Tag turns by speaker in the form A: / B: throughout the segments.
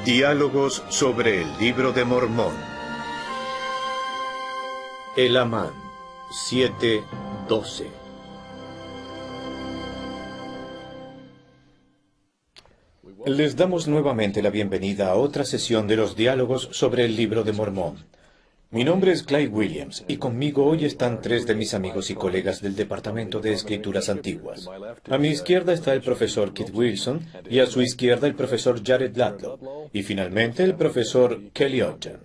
A: Diálogos sobre el Libro de Mormón. Elamán, 7:12. Les damos nuevamente la bienvenida a otra sesión de los diálogos sobre el Libro de Mormón. Mi nombre es Clyde Williams y conmigo hoy están tres de mis amigos y colegas del Departamento de Escrituras Antiguas. A mi izquierda está el profesor Kit Wilson y a su izquierda el profesor Jared Latlow y finalmente el profesor Kelly Ogden.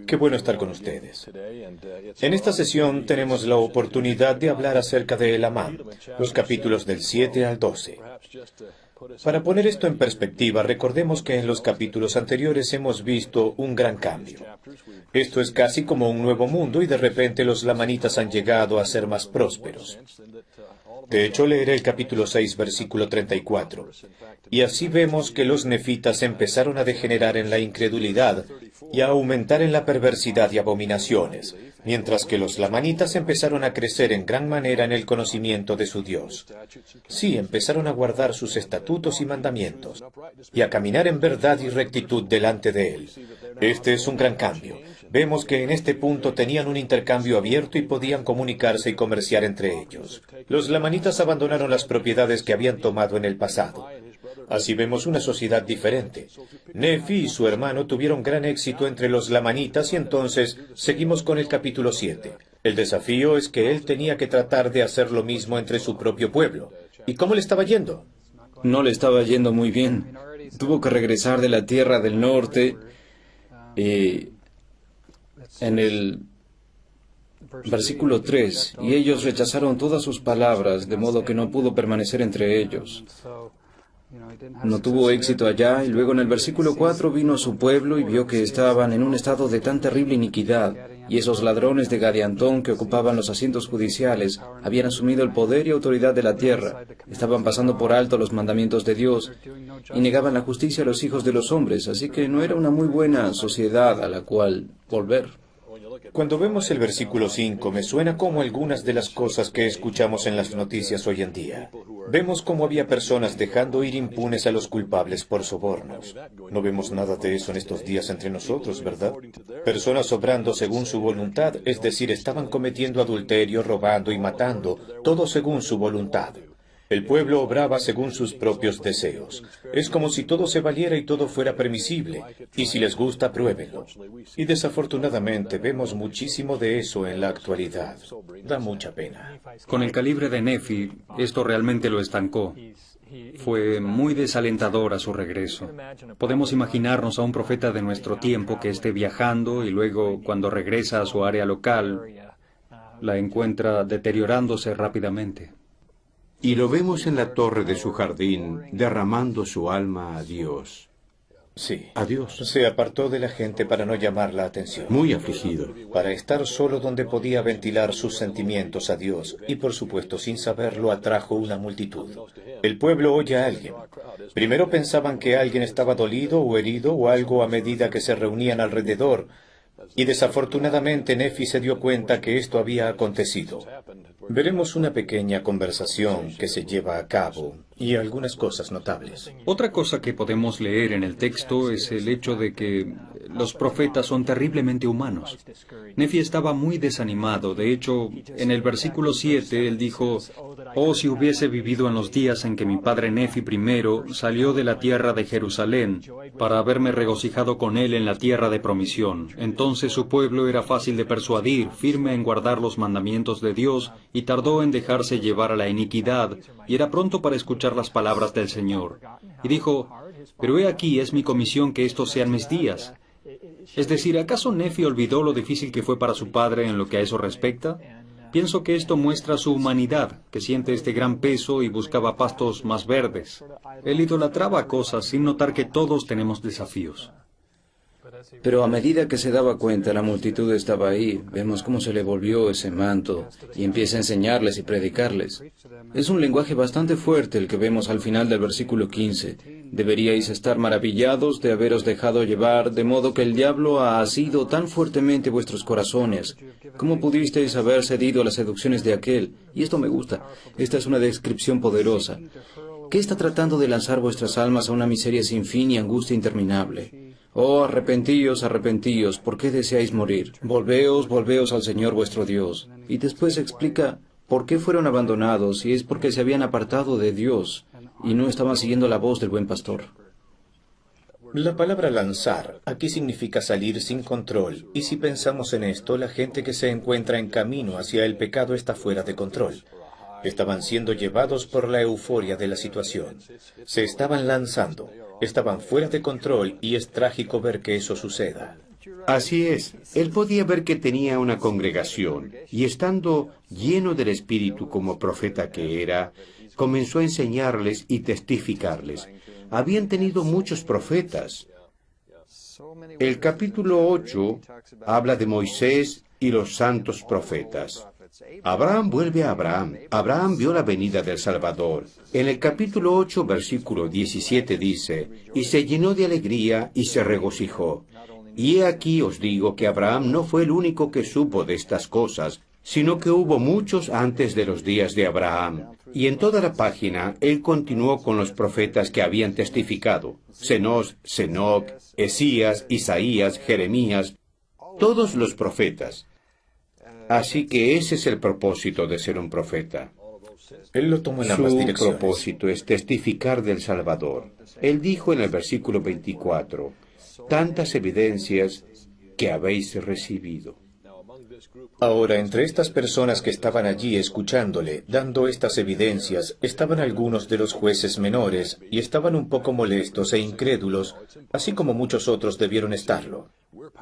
A: Qué bueno estar con ustedes. En esta sesión tenemos la oportunidad de hablar acerca de Elamán, los capítulos del 7 al 12. Para poner esto en perspectiva, recordemos que en los capítulos anteriores hemos visto un gran cambio. Esto es casi como un nuevo mundo y de repente los lamanitas han llegado a ser más prósperos. De hecho, leeré el capítulo 6, versículo 34. Y así vemos que los nefitas empezaron a degenerar en la incredulidad y a aumentar en la perversidad y abominaciones, mientras que los lamanitas empezaron a crecer en gran manera en el conocimiento de su Dios. Sí, empezaron a guardar sus estatutos y mandamientos, y a caminar en verdad y rectitud delante de Él. Este es un gran cambio. Vemos que en este punto tenían un intercambio abierto y podían comunicarse y comerciar entre ellos. Los lamanitas abandonaron las propiedades que habían tomado en el pasado. Así vemos una sociedad diferente. Nefi y su hermano tuvieron gran éxito entre los lamanitas y entonces seguimos con el capítulo 7. El desafío es que él tenía que tratar de hacer lo mismo entre su propio pueblo. ¿Y cómo le estaba yendo?
B: No le estaba yendo muy bien. Tuvo que regresar de la tierra del norte y en el versículo 3, y ellos rechazaron todas sus palabras, de modo que no pudo permanecer entre ellos. No tuvo éxito allá, y luego en el versículo 4 vino a su pueblo y vio que estaban en un estado de tan terrible iniquidad, y esos ladrones de Gadiantón que ocupaban los asientos judiciales habían asumido el poder y autoridad de la tierra, estaban pasando por alto los mandamientos de Dios, y negaban la justicia a los hijos de los hombres, así que no era una muy buena sociedad a la cual volver.
A: Cuando vemos el versículo 5, me suena como algunas de las cosas que escuchamos en las noticias hoy en día. Vemos cómo había personas dejando ir impunes a los culpables por sobornos. No vemos nada de eso en estos días entre nosotros, ¿verdad? Personas obrando según su voluntad, es decir, estaban cometiendo adulterio, robando y matando, todo según su voluntad. El pueblo obraba según sus propios deseos. Es como si todo se valiera y todo fuera permisible, y si les gusta, pruébenlo. Y desafortunadamente vemos muchísimo de eso en la actualidad. Da mucha pena.
C: Con el calibre de Nefi, esto realmente lo estancó. Fue muy desalentador a su regreso. Podemos imaginarnos a un profeta de nuestro tiempo que esté viajando y luego, cuando regresa a su área local, la encuentra deteriorándose rápidamente.
D: Y lo vemos en la torre de su jardín, derramando su alma a Dios.
A: Sí.
D: A Dios.
A: Se apartó de la gente para no llamar la atención.
D: Muy afligido.
A: Para estar solo donde podía ventilar sus sentimientos a Dios. Y por supuesto, sin saberlo, atrajo una multitud. El pueblo oye a alguien. Primero pensaban que alguien estaba dolido o herido o algo a medida que se reunían alrededor. Y desafortunadamente Nefi se dio cuenta que esto había acontecido. Veremos una pequeña conversación que se lleva a cabo y algunas cosas notables.
C: Otra cosa que podemos leer en el texto es el hecho de que los profetas son terriblemente humanos. Nefi estaba muy desanimado. De hecho, en el versículo 7 él dijo: «Oh, si hubiese vivido en los días en que mi padre Nefi primero salió de la tierra de Jerusalén para haberme regocijado con él en la tierra de promisión. Entonces su pueblo era fácil de persuadir, firme en guardar los mandamientos de Dios, y tardó en dejarse llevar a la iniquidad, y era pronto para escuchar las palabras del Señor. Y dijo: pero he aquí es mi comisión que estos sean mis días». Es decir, ¿acaso Nefi olvidó lo difícil que fue para su padre en lo que a eso respecta? Pienso que esto muestra su humanidad, que siente este gran peso y buscaba pastos más verdes. Él idolatraba cosas sin notar que todos tenemos desafíos.
B: Pero a medida que se daba cuenta, la multitud estaba ahí. Vemos cómo se le volvió ese manto y empieza a enseñarles y predicarles. Es un lenguaje bastante fuerte el que vemos al final del versículo 15. Deberíais estar maravillados de haberos dejado llevar, de modo que el diablo ha asido tan fuertemente vuestros corazones. ¿Cómo pudisteis haber cedido a las seducciones de aquel? Y esto me gusta. Esta es una descripción poderosa. ¿Qué está tratando de lanzar vuestras almas a una miseria sin fin y angustia interminable? Oh, arrepentíos, arrepentíos, ¿por qué deseáis morir? Volveos, volveos al Señor vuestro Dios. Y después explica por qué fueron abandonados, y es porque se habían apartado de Dios y no estaban siguiendo la voz del buen pastor.
A: La palabra lanzar aquí significa salir sin control, y si pensamos en esto, la gente que se encuentra en camino hacia el pecado está fuera de control. Estaban siendo llevados por la euforia de la situación. Se estaban lanzando, estaban fuera de control, y es trágico ver que eso suceda.
D: Así es, él podía ver que tenía una congregación, y estando lleno del Espíritu como profeta que era, comenzó a enseñarles y testificarles. Habían tenido muchos profetas. El capítulo 8 habla de Moisés y los santos profetas. Abraham vuelve a Abraham. Abraham vio la venida del Salvador. En el capítulo 8, versículo 17 dice, y se llenó de alegría y se regocijó. Y he aquí os digo que Abraham no fue el único que supo de estas cosas, sino que hubo muchos antes de los días de Abraham. Y en toda la página, él continuó con los profetas que habían testificado. Senos, Senoc, Esías, Isaías, Jeremías, todos los profetas. Así que ese es el propósito de ser un profeta.
A: Él lo tomó en ambas
D: Su
A: direcciones.
D: propósito es testificar del Salvador. Él dijo en el versículo 24, tantas evidencias que habéis recibido.
A: Ahora, entre estas personas que estaban allí escuchándole, dando estas evidencias, estaban algunos de los jueces menores, y estaban un poco molestos e incrédulos, así como muchos otros debieron estarlo.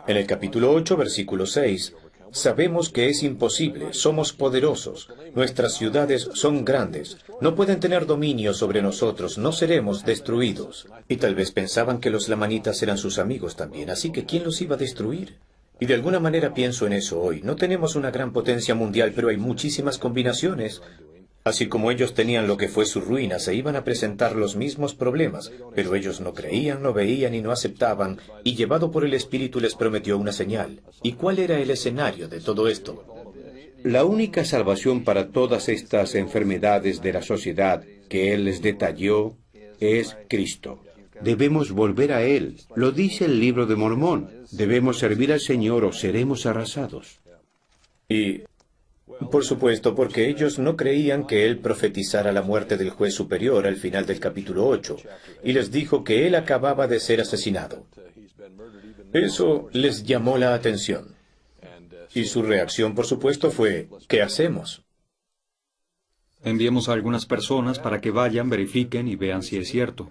A: En el capítulo 8, versículo 6, sabemos que es imposible, somos poderosos, nuestras ciudades son grandes, no pueden tener dominio sobre nosotros, no seremos destruidos. Y tal vez pensaban que los lamanitas eran sus amigos también, así que ¿quién los iba a destruir? Y de alguna manera pienso en eso hoy. No tenemos una gran potencia mundial, pero hay muchísimas combinaciones. Así como ellos tenían lo que fue su ruina, se iban a presentar los mismos problemas, pero ellos no creían, no veían y no aceptaban, y llevado por el Espíritu les prometió una señal. ¿Y cuál era el escenario de todo esto?
D: La única salvación para todas estas enfermedades de la sociedad que él les detalló es Cristo. Debemos volver a Él. Lo dice el libro de Mormón. Debemos servir al Señor o seremos arrasados.
A: Y, por supuesto, porque ellos no creían que Él profetizara la muerte del juez superior al final del capítulo 8, y les dijo que Él acababa de ser asesinado. Eso les llamó la atención. Y su reacción, por supuesto, fue, ¿qué hacemos?
C: Enviemos a algunas personas para que vayan, verifiquen y vean si es cierto.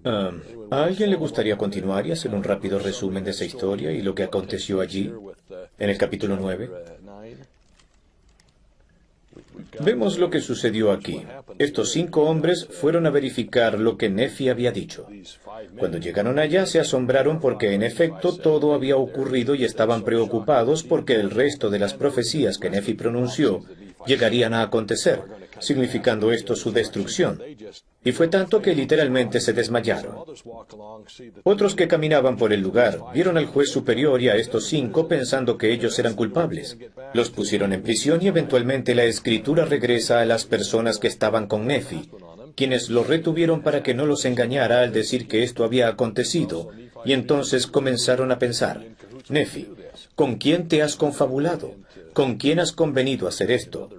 A: ¿A alguien le gustaría continuar y hacer un rápido resumen de esa historia y lo que aconteció allí, en el capítulo 9? Vemos lo que sucedió aquí. Estos 5 hombres fueron a verificar lo que Nefi había dicho. Cuando llegaron allá se asombraron porque en efecto todo había ocurrido y estaban preocupados porque el resto de las profecías que Nefi pronunció llegarían a acontecer, significando esto su destrucción. Y fue tanto que literalmente se desmayaron. Otros que caminaban por el lugar vieron al juez superior y a estos 5 pensando que ellos eran culpables. Los pusieron en prisión y eventualmente la escritura regresa a las personas que estaban con Nefi, quienes los retuvieron para que no los engañara al decir que esto había acontecido, y entonces comenzaron a pensar, Nefi, ¿con quién te has confabulado? ¿Con quién has convenido hacer esto?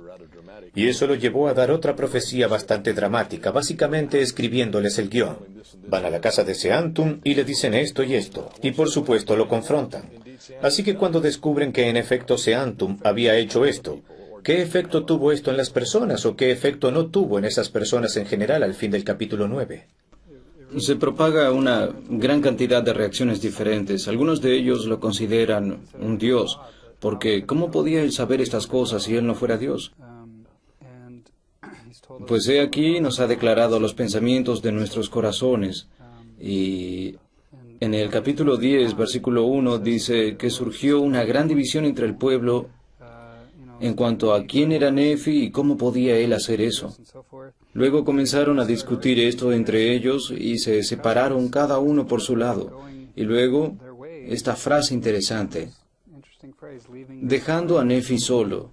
A: Y eso lo llevó a dar otra profecía bastante dramática, básicamente escribiéndoles el guión. Van a la casa de Seantum y le dicen esto y esto, y por supuesto lo confrontan. Así que cuando descubren que en efecto Seantum había hecho esto, ¿qué efecto tuvo esto en las personas o qué efecto no tuvo en esas personas en general al fin del capítulo 9?
B: Se propaga una gran cantidad de reacciones diferentes. Algunos de ellos lo consideran un dios, porque ¿cómo podía él saber estas cosas si él no fuera Dios? Pues he aquí nos ha declarado los pensamientos de nuestros corazones. Y en el capítulo 10, versículo 1, dice que surgió una gran división entre el pueblo en cuanto a quién era Nefi y cómo podía él hacer eso. Luego comenzaron a discutir esto entre ellos y se separaron cada uno por su lado. Y luego, esta frase interesante, dejando a Nefi solo,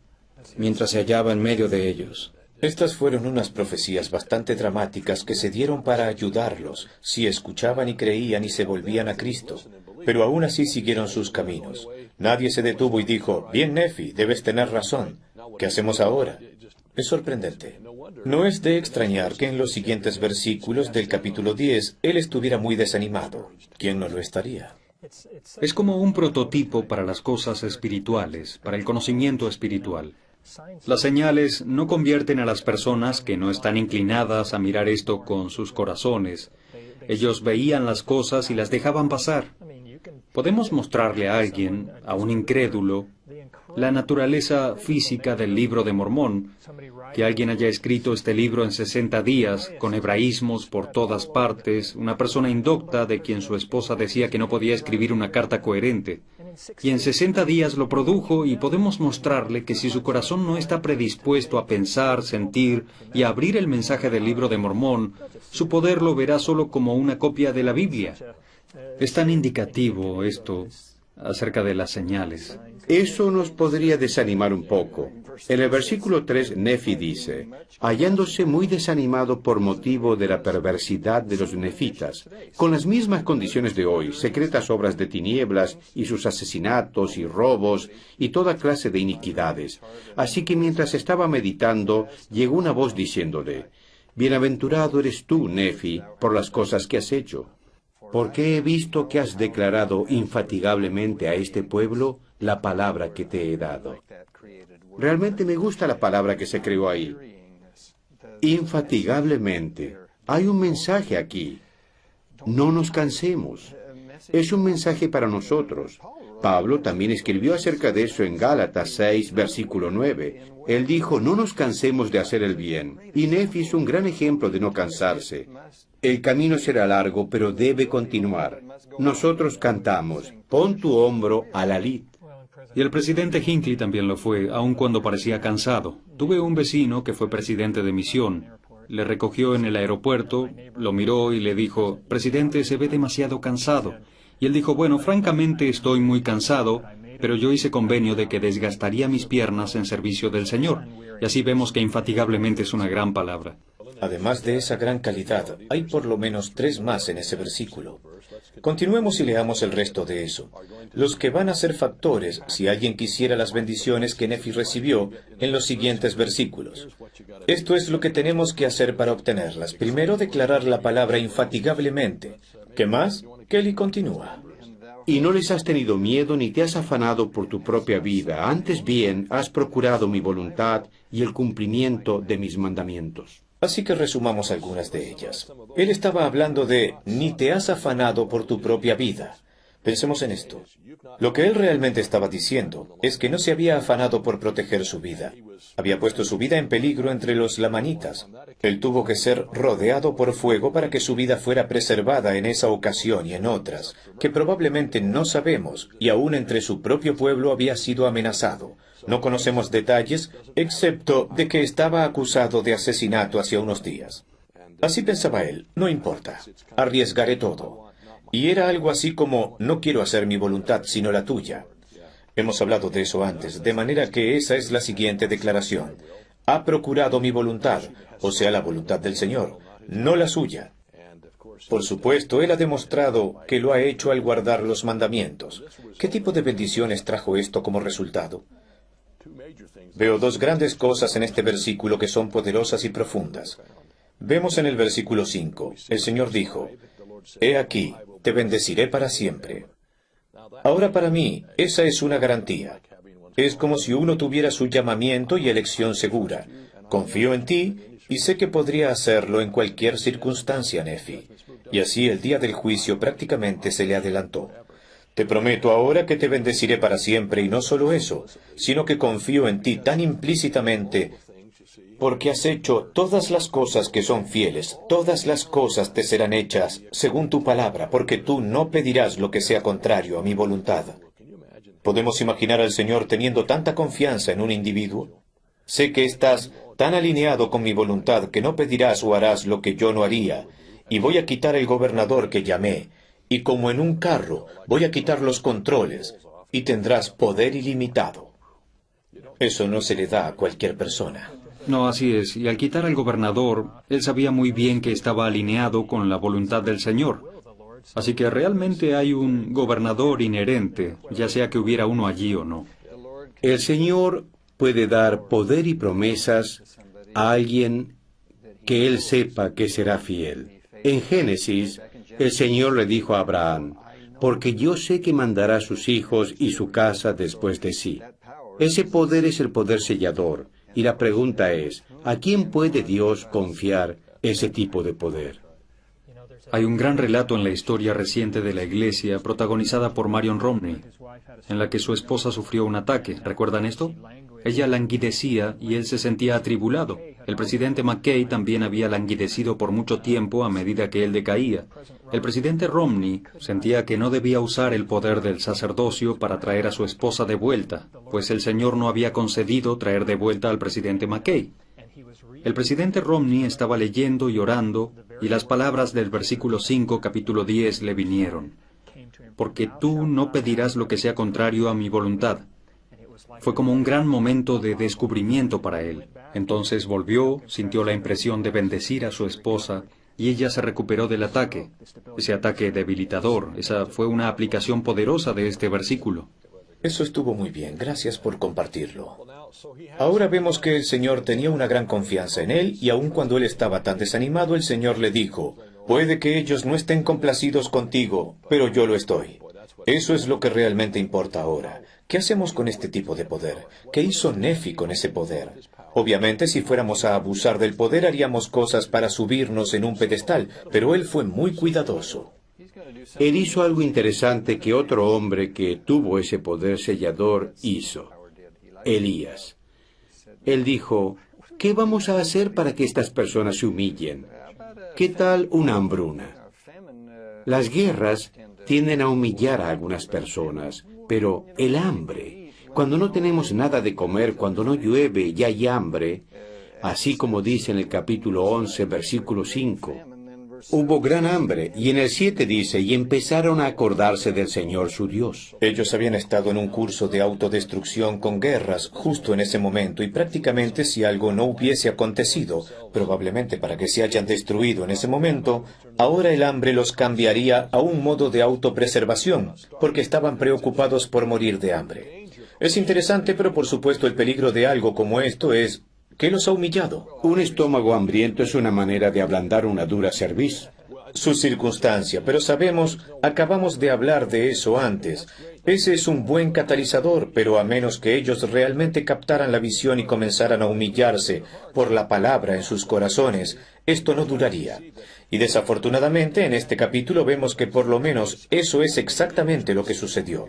B: mientras se hallaba en medio de ellos.
A: Estas fueron unas profecías bastante dramáticas que se dieron para ayudarlos si escuchaban y creían y se volvían a Cristo. Pero aún así siguieron sus caminos. Nadie se detuvo y dijo, bien, Nefi, debes tener razón. ¿Qué hacemos ahora? Es sorprendente. No es de extrañar que en los siguientes versículos del capítulo 10 él estuviera muy desanimado. ¿Quién no lo estaría?
C: Es como un prototipo para las cosas espirituales, para el conocimiento espiritual. Las señales no convierten a las personas que no están inclinadas a mirar esto con sus corazones. Ellos veían las cosas y las dejaban pasar. Podemos mostrarle a alguien, a un incrédulo, la naturaleza física del libro de Mormón, que alguien haya escrito este libro en 60 días, con hebraísmos por todas partes, una persona indocta de quien su esposa decía que no podía escribir una carta coherente. Y en 60 días lo produjo y podemos mostrarle que si su corazón no está predispuesto a pensar, sentir y a abrir el mensaje del libro de Mormón, su poder lo verá solo como una copia de la Biblia. Es tan indicativo esto acerca de las señales.
D: Eso nos podría desanimar un poco. En el versículo 3, Nefi dice, hallándose muy desanimado por motivo de la perversidad de los nefitas, con las mismas condiciones de hoy, secretas obras de tinieblas y sus asesinatos y robos y toda clase de iniquidades. Así que mientras estaba meditando, llegó una voz diciéndole, bienaventurado eres tú, Nefi, por las cosas que has hecho. Porque he visto que has declarado infatigablemente a este pueblo la palabra que te he dado. Realmente me gusta la palabra que se creó ahí. Infatigablemente. Hay un mensaje aquí. No nos cansemos. Es un mensaje para nosotros. Pablo también escribió acerca de eso en Gálatas 6, versículo 9. Él dijo, no nos cansemos de hacer el bien. Y Nefi es un gran ejemplo de no cansarse. El camino será largo, pero debe continuar. Nosotros cantamos, pon tu hombro a la lid.
C: Y el presidente Hinckley también lo fue, aun cuando parecía cansado. Tuve un vecino que fue presidente de misión. Le recogió en el aeropuerto, lo miró y le dijo, presidente, se ve demasiado cansado. Y él dijo, bueno, francamente estoy muy cansado, pero yo hice convenio de que desgastaría mis piernas en servicio del Señor. Y así vemos que infatigablemente es una gran palabra.
A: Además de esa gran calidad, hay por lo menos 3 más en ese versículo. Continuemos y leamos el resto de eso. Los que van a ser factores, si alguien quisiera las bendiciones que Nefi recibió, en los siguientes versículos. Esto es lo que tenemos que hacer para obtenerlas. Primero, declarar la palabra infatigablemente. ¿Qué más? Kelly continúa.
D: Y no les has tenido miedo ni te has afanado por tu propia vida. Antes bien, has procurado mi voluntad y el cumplimiento de mis mandamientos.
A: Así que resumamos algunas de ellas. Él estaba hablando de ni te has afanado por tu propia vida. Pensemos en esto. Lo que él realmente estaba diciendo es que no se había afanado por proteger su vida. Había puesto su vida en peligro entre los lamanitas. Él tuvo que ser rodeado por fuego para que su vida fuera preservada en esa ocasión y en otras, que probablemente no sabemos, y aún entre su propio pueblo había sido amenazado. No conocemos detalles, excepto de que estaba acusado de asesinato hace unos días. Así pensaba él, no importa, arriesgaré todo. Y era algo así como, no quiero hacer mi voluntad, sino la tuya. Hemos hablado de eso antes, de manera que esa es la siguiente declaración. Ha procurado mi voluntad, o sea, la voluntad del Señor, no la suya. Por supuesto, él ha demostrado que lo ha hecho al guardar los mandamientos. ¿Qué tipo de bendiciones trajo esto como resultado? Veo 2 grandes cosas en este versículo que son poderosas y profundas. Vemos en el versículo 5, el Señor dijo, He aquí, te bendeciré para siempre. Ahora para mí, esa es una garantía. Es como si uno tuviera su llamamiento y elección segura. Confío en ti y sé que podría hacerlo en cualquier circunstancia, Nefi. Y así el día del juicio prácticamente se le adelantó. Te prometo ahora que te bendeciré para siempre, y no solo eso, sino que confío en ti tan implícitamente, porque has hecho todas las cosas que son fieles, todas las cosas te serán hechas según tu palabra, porque tú no pedirás lo que sea contrario a mi voluntad. ¿Podemos imaginar al Señor teniendo tanta confianza en un individuo? Sé que estás tan alineado con mi voluntad que no pedirás o harás lo que yo no haría, y voy a quitar el gobernador que llamé, y como en un carro voy a quitar los controles, y tendrás poder ilimitado. Eso no se le da a cualquier persona.
C: No, así es. Y al quitar al gobernador, él sabía muy bien que estaba alineado con la voluntad del Señor. Así que realmente hay un gobernador inherente, ya sea que hubiera uno allí o no.
D: El Señor puede dar poder y promesas a alguien que Él sepa que será fiel. En Génesis, el Señor le dijo a Abraham, porque yo sé que mandará a sus hijos y su casa después de sí. Ese poder es el poder sellador, y la pregunta es, ¿a quién puede Dios confiar ese tipo de poder?
C: Hay un gran relato en la historia reciente de la Iglesia, protagonizada por Marion Romney, en la que su esposa sufrió un ataque. ¿Recuerdan esto? Ella languidecía y él se sentía atribulado. El presidente McKay también había languidecido por mucho tiempo a medida que él decaía. El presidente Romney sentía que no debía usar el poder del sacerdocio para traer a su esposa de vuelta, pues el Señor no había concedido traer de vuelta al presidente McKay. El presidente Romney estaba leyendo y orando, y las palabras del versículo 5, capítulo 10, le vinieron. Porque tú no pedirás lo que sea contrario a mi voluntad. Fue como un gran momento de descubrimiento para él. Entonces volvió, sintió la impresión de bendecir a su esposa, y ella se recuperó del ataque. Ese ataque debilitador, esa fue una aplicación poderosa de este versículo.
A: Eso estuvo muy bien, gracias por compartirlo. Ahora vemos que el Señor tenía una gran confianza en él, y aun cuando él estaba tan desanimado, el Señor le dijo, puede que ellos no estén complacidos contigo, pero yo lo estoy. Eso es lo que realmente importa ahora. ¿Qué hacemos con este tipo de poder? ¿Qué hizo Nefi con ese poder? Obviamente, si fuéramos a abusar del poder, haríamos cosas para subirnos en un pedestal, pero él fue muy cuidadoso.
D: Él hizo algo interesante que otro hombre que tuvo ese poder sellador hizo. Elías. Él dijo, ¿qué vamos a hacer para que estas personas se humillen? ¿Qué tal una hambruna? Las guerras tienden a humillar a algunas personas, pero el hambre, cuando no tenemos nada de comer, cuando no llueve y hay hambre, así como dice en el capítulo 11, versículo 5, hubo gran hambre, y en el 7 dice, y empezaron a acordarse del Señor su Dios.
A: Ellos habían estado en un curso de autodestrucción con guerras justo en ese momento, y prácticamente si algo no hubiese acontecido, probablemente para que se hayan destruido en ese momento, ahora el hambre los cambiaría a un modo de autopreservación, porque estaban preocupados por morir de hambre. Es interesante, pero por supuesto el peligro de algo como esto es ¿qué los ha humillado?
D: Un estómago hambriento es una manera de ablandar una dura cerviz.
A: Su circunstancia, pero sabemos, acabamos de hablar de eso antes. Ese es un buen catalizador, pero a menos que ellos realmente captaran la visión y comenzaran a humillarse por la palabra en sus corazones, esto no duraría. Y desafortunadamente en este capítulo vemos que por lo menos eso es exactamente lo que sucedió.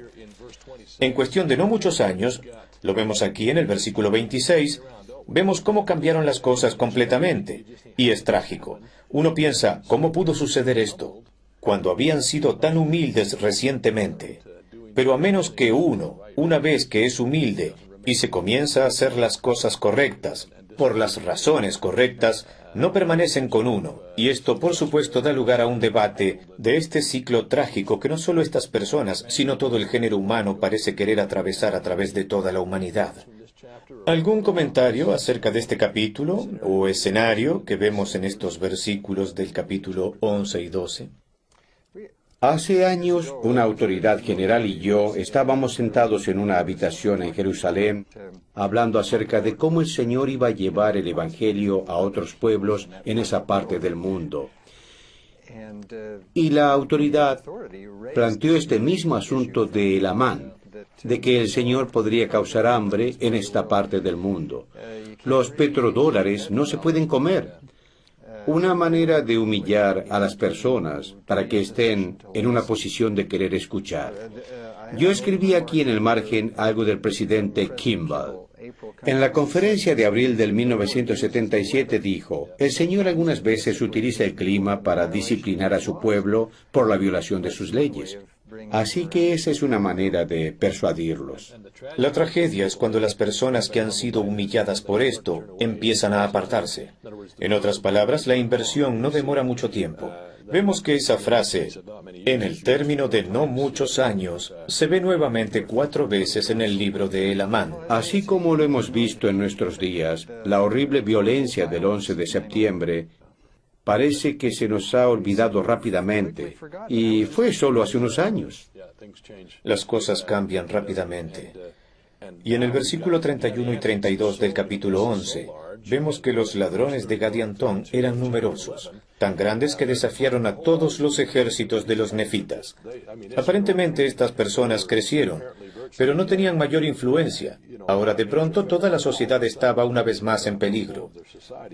A: En cuestión de no muchos años, lo vemos aquí en el versículo 26, vemos cómo cambiaron las cosas completamente, y es trágico. Uno piensa, ¿cómo pudo suceder esto? Cuando habían sido tan humildes recientemente. Pero a menos que uno, una vez que es humilde, y se comienza a hacer las cosas correctas, por las razones correctas, no permanecen con uno, y esto por supuesto da lugar a un debate de este ciclo trágico que no solo estas personas, sino todo el género humano parece querer atravesar a través de toda la humanidad. ¿Algún comentario acerca de este capítulo o escenario que vemos en estos versículos del capítulo 11 y 12?
D: Hace años, una autoridad general y yo estábamos sentados en una habitación en Jerusalén, hablando acerca de cómo el Señor iba a llevar el Evangelio a otros pueblos en esa parte del mundo. Y la autoridad planteó este mismo asunto de el Amán, de que el Señor podría causar hambre en esta parte del mundo. Los petrodólares no se pueden comer. Una manera de humillar a las personas para que estén en una posición de querer escuchar. Yo escribí aquí en el margen algo del presidente Kimball. En la conferencia de abril del 1977 dijo, el Señor algunas veces utiliza el clima para disciplinar a su pueblo por la violación de sus leyes. Así que esa es una manera de persuadirlos.
A: La tragedia es cuando las personas que han sido humilladas por esto empiezan a apartarse. En otras palabras, la inversión no demora mucho tiempo. Vemos que esa frase, en el término de no muchos años, se ve nuevamente 4 veces en el libro de Elamán.
D: Así como lo hemos visto en nuestros días, la horrible violencia del 11 de septiembre parece que se nos ha olvidado rápidamente, y fue solo hace unos años.
A: Las cosas cambian rápidamente. Y en el versículo 31 y 32 del capítulo 11, vemos que los ladrones de Gadiantón eran numerosos, tan grandes que desafiaron a todos los ejércitos de los nefitas. Aparentemente estas personas crecieron, pero no tenían mayor influencia. Ahora de pronto toda la sociedad estaba una vez más en peligro.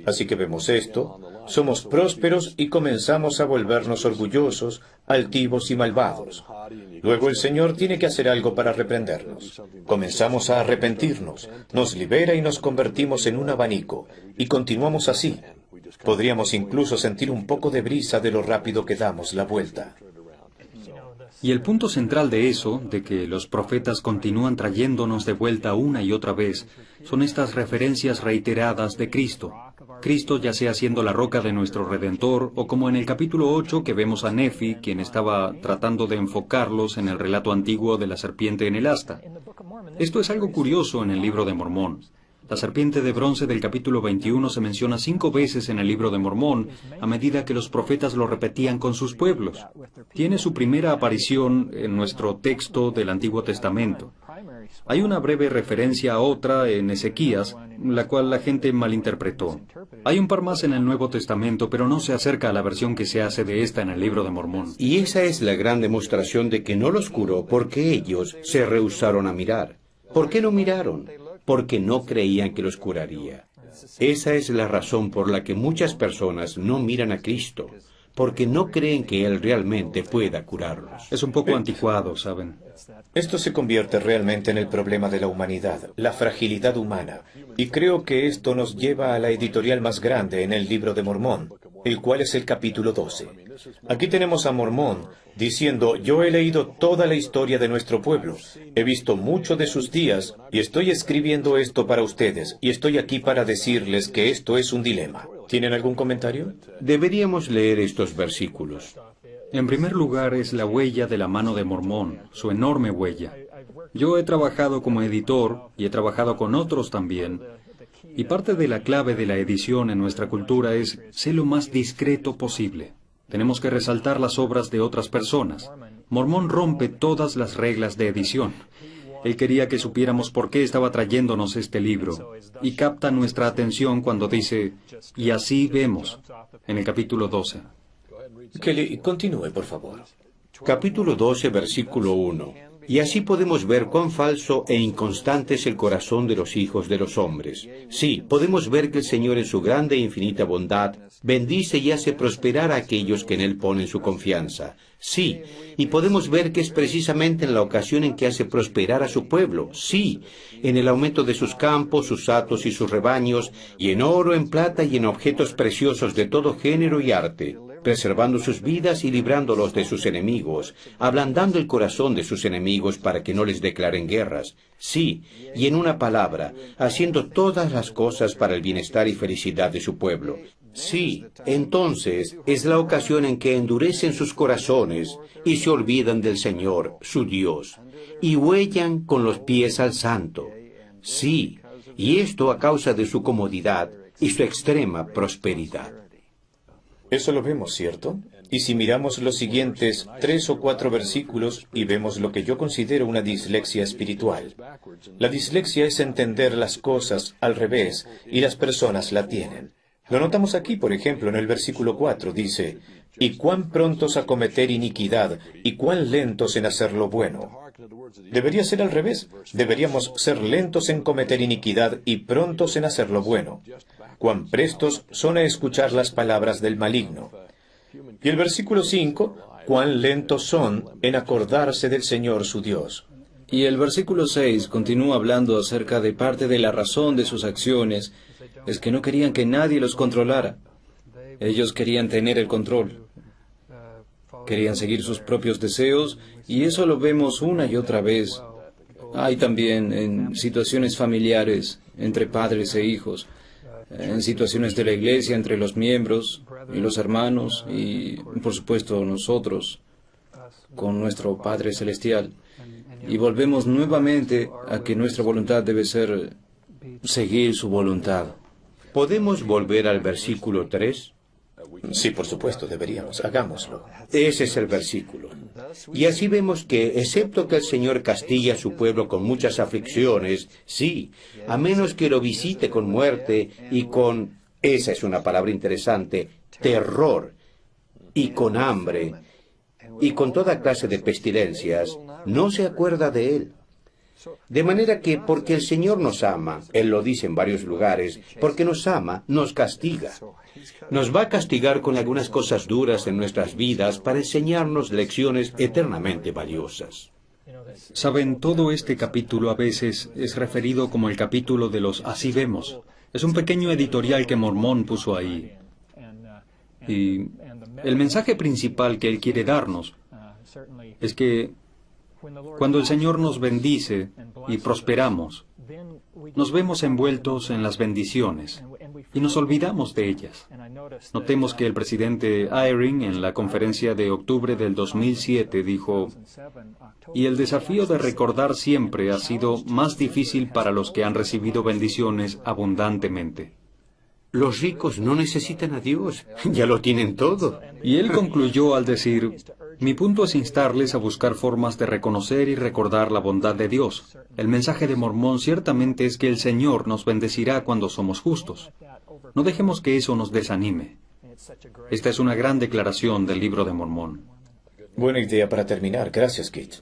A: Así que vemos esto, somos prósperos y comenzamos a volvernos orgullosos, altivos y malvados. Luego el Señor tiene que hacer algo para reprendernos. Comenzamos a arrepentirnos, nos libera y nos convertimos en un abanico, y continuamos así. Podríamos incluso sentir un poco de brisa de lo rápido que damos la vuelta.
C: Y el punto central de eso, de que los profetas continúan trayéndonos de vuelta una y otra vez, son estas referencias reiteradas de Cristo. Cristo ya sea siendo la roca de nuestro Redentor, o como en el capítulo 8 que vemos a Nefi, quien estaba tratando de enfocarlos en el relato antiguo de la serpiente en el asta. Esto es algo curioso en el libro de Mormón. La serpiente de bronce del capítulo 21 se menciona 5 veces en el libro de Mormón, a medida que los profetas lo repetían con sus pueblos. Tiene su primera aparición en nuestro texto del Antiguo Testamento. Hay una breve referencia a otra en Ezequías, la cual la gente malinterpretó. Hay un par más en el Nuevo Testamento, pero no se acerca a la versión que se hace de esta en el libro de Mormón.
D: Y esa es la gran demostración de que no los curó porque ellos se rehusaron a mirar. ¿Por qué no miraron? Porque no creían que los curaría. Esa es la razón por la que muchas personas no miran a Cristo, porque no creen que Él realmente pueda curarlos.
C: Es un poco anticuado, ¿saben?
A: Esto se convierte realmente en el problema de la humanidad, la fragilidad humana, y creo que esto nos lleva a la editorial más grande en el libro de Mormón, el cual es el capítulo 12. Aquí tenemos a Mormón diciendo: yo he leído toda la historia de nuestro pueblo, he visto mucho de sus días, y estoy escribiendo esto para ustedes, y estoy aquí para decirles que esto es un dilema. ¿Tienen algún comentario?
D: Deberíamos leer estos versículos.
C: En primer lugar es la huella de la mano de Mormón, su enorme huella. Yo he trabajado como editor, y he trabajado con otros también, y parte de la clave de la edición en nuestra cultura es ser lo más discreto posible. Tenemos que resaltar las obras de otras personas. Mormón rompe todas las reglas de edición. Él quería que supiéramos por qué estaba trayéndonos este libro, y capta nuestra atención cuando dice: y así vemos, en el capítulo 12.
A: Kelly, continúe, por favor.
D: Capítulo 12, versículo 1. Y así podemos ver cuán falso e inconstante es el corazón de los hijos de los hombres. Sí, podemos ver que el Señor en su grande e infinita bondad bendice y hace prosperar a aquellos que en Él ponen su confianza. Sí, y podemos ver que es precisamente en la ocasión en que hace prosperar a su pueblo. Sí, en el aumento de sus campos, sus hatos y sus rebaños, y en oro, en plata y en objetos preciosos de todo género y arte, preservando sus vidas y librándolos de sus enemigos, ablandando el corazón de sus enemigos para que no les declaren guerras. Sí, y en una palabra, haciendo todas las cosas para el bienestar y felicidad de su pueblo. Sí, entonces es la ocasión en que endurecen sus corazones y se olvidan del Señor, su Dios, y huellan con los pies al Santo. Sí, y esto a causa de su comodidad y su extrema prosperidad.
A: Eso lo vemos, ¿cierto? Y si miramos los siguientes 3 o 4 versículos y vemos lo que yo considero una dislexia espiritual. La dislexia es entender las cosas al revés, y las personas la tienen. Lo notamos aquí, por ejemplo, en el versículo 4, dice: y cuán prontos a cometer iniquidad, y cuán lentos en hacer lo bueno. Debería ser al revés. Deberíamos ser lentos en cometer iniquidad y prontos en hacer lo bueno. Cuán prestos son a escuchar las palabras del maligno. Y el versículo 5, cuán lentos son en acordarse del Señor su Dios.
B: Y el versículo 6 continúa hablando acerca de parte de la razón de sus acciones, es que no querían que nadie los controlara. Ellos querían tener el control. Querían seguir sus propios deseos, y eso lo vemos una y otra vez. Hay también en situaciones familiares, entre padres e hijos. en situaciones de la iglesia, entre los miembros y los hermanos y, por supuesto, nosotros con nuestro Padre Celestial. Y volvemos nuevamente a que nuestra voluntad debe ser seguir su voluntad.
D: ¿Podemos volver al versículo 3?
A: Sí, por supuesto, deberíamos. Hagámoslo.
D: Ese es el versículo. Y así vemos que, excepto que el Señor castigue a su pueblo con muchas aflicciones, sí, a menos que lo visite con muerte y con, esa es una palabra interesante, terror, y con hambre, y con toda clase de pestilencias, no se acuerda de él. De manera que, porque el Señor nos ama, Él lo dice en varios lugares, porque nos ama, nos castiga. Nos va a castigar con algunas cosas duras en nuestras vidas para enseñarnos lecciones eternamente valiosas.
C: Saben, todo este capítulo a veces es referido como el capítulo de los así vemos. Es un pequeño editorial que Mormón puso ahí. Y el mensaje principal que él quiere darnos es que cuando el Señor nos bendice y prosperamos, nos vemos envueltos en las bendiciones y nos olvidamos de ellas. Notemos que el presidente Eyring en la conferencia de octubre del 2007 dijo, y el desafío de recordar siempre ha sido más difícil para los que han recibido bendiciones abundantemente.
D: Los ricos no necesitan a Dios, ya lo tienen todo.
C: Y él concluyó al decir, mi punto es instarles a buscar formas de reconocer y recordar la bondad de Dios. El mensaje de Mormón ciertamente es que el Señor nos bendecirá cuando somos justos. No dejemos que eso nos desanime. Esta es una gran declaración del libro de Mormón.
A: Buena idea para terminar. Gracias, Kit.